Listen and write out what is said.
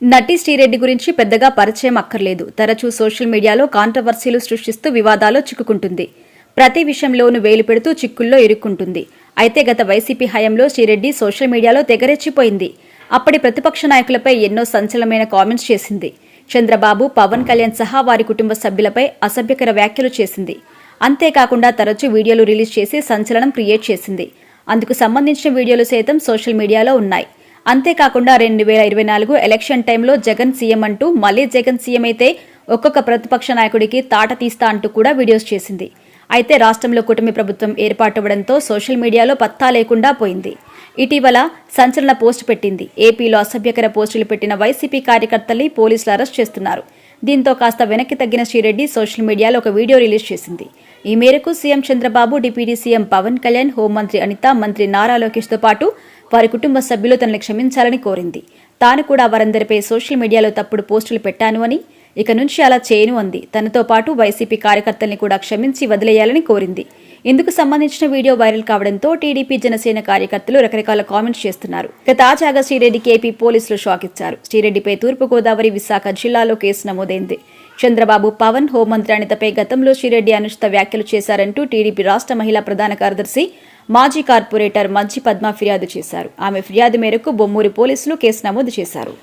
నటి శ్రీరెడ్డి గురించి పెద్దగా పరిచయం అక్కర్లేదు. తరచూ సోషల్ మీడియాలో కాంట్రవర్సీలు సృష్టిస్తూ వివాదాల్లో చిక్కుకుంటుంది. ప్రతి విషయంలోనూ వేలు పెడుతూ చిక్కుల్లో ఇరుక్కుంటుంది. అయితే గత వైసీపీ హయాంలో శ్రీరెడ్డి సోషల్ మీడియాలో తెగరెచ్చిపోయింది. అప్పటి ప్రతిపక్ష నాయకులపై ఎన్నో సంచలనమైన కామెంట్స్ చేసింది. చంద్రబాబు, పవన్ కళ్యాణ్ సహా వారి కుటుంబ సభ్యులపై అసభ్యకర వ్యాఖ్యలు చేసింది. అంతేకాకుండా తరచూ వీడియోలు రిలీజ్ చేసి సంచలనం క్రియేట్ చేసింది. అందుకు సంబంధించిన వీడియోలు సైతం సోషల్ మీడియాలో ఉన్నాయి. అంతేకాకుండా 2024 ఎలక్షన్ టైంలో జగన్ సీఎం అంటూ మళ్లీ జగన్ సీఎం అయితే ఒక్కొక్క ప్రతిపక్ష నాయకుడికి తాట తీస్తా అంటూ కూడా వీడియోస్ చేసింది. అయితే రాష్ట్రంలో కూటమి ప్రభుత్వం ఏర్పాటవడంతో సోషల్ మీడియాలో పత్తా లేకుండా పోయింది. ఇటీవల సంచలన పోస్టు పెట్టింది. ఏపీలో అసభ్యకర పోస్టులు పెట్టిన వైసీపీ కార్యకర్తల్ని పోలీసులు అరెస్ట్ చేస్తున్నారు. దీంతో కాస్త వెనక్కి తగ్గిన శ్రీరెడ్డి సోషల్ మీడియాలో ఒక వీడియో రిలీజ్ చేసింది. ఈ మేరకు CM Chandrababu, deputy CM Pawan Kalyan, హోంమంత్రి అనిత, మంత్రి నారా లోకేష్తో పాటు వారి కుటుంబ సభ్యులు తనని క్షమించాలని కోరింది. తాను కూడా వారందరిపై సోషల్ మీడియాలో తప్పుడు పోస్టులు పెట్టాను అని, ఇక నుంచి అలా చేయను అంది. తనతో పాటు వైసీపీ కార్యకర్తల్ని కూడా క్షమించి వదిలేయాలని కోరింది. ఇందుకు సంబంధించిన వీడియో వైరల్ కావడంతో టీడీపీ, జనసేన కార్యకర్తలు రకరకాల కామెంట్స్ చేస్తున్నారు. ఇక తాజాగా శ్రీరెడ్డికి ఏపీ పోలీసులు షాక్ ఇచ్చారు. శ్రీరెడ్డిపై తూర్పుగోదావరి, విశాఖ జిల్లాలో కేసు నమోదైంది. చంద్రబాబు, పవన్, హోంమంత్రి అనితపై గతంలో శ్రీరెడ్డి అనుచిత వ్యాఖ్యలు చేశారంటూ టీడీపీ రాష్ట్ర మహిళా ప్రధాన కార్యదర్శి, మాజీ కార్పొరేటర్ మజ్జి పద్మ ఫిర్యాదు చేశారు. ఆమె ఫిర్యాదు మేరకు బొమ్మూరు పోలీసులు కేసు నమోదు చేశారు.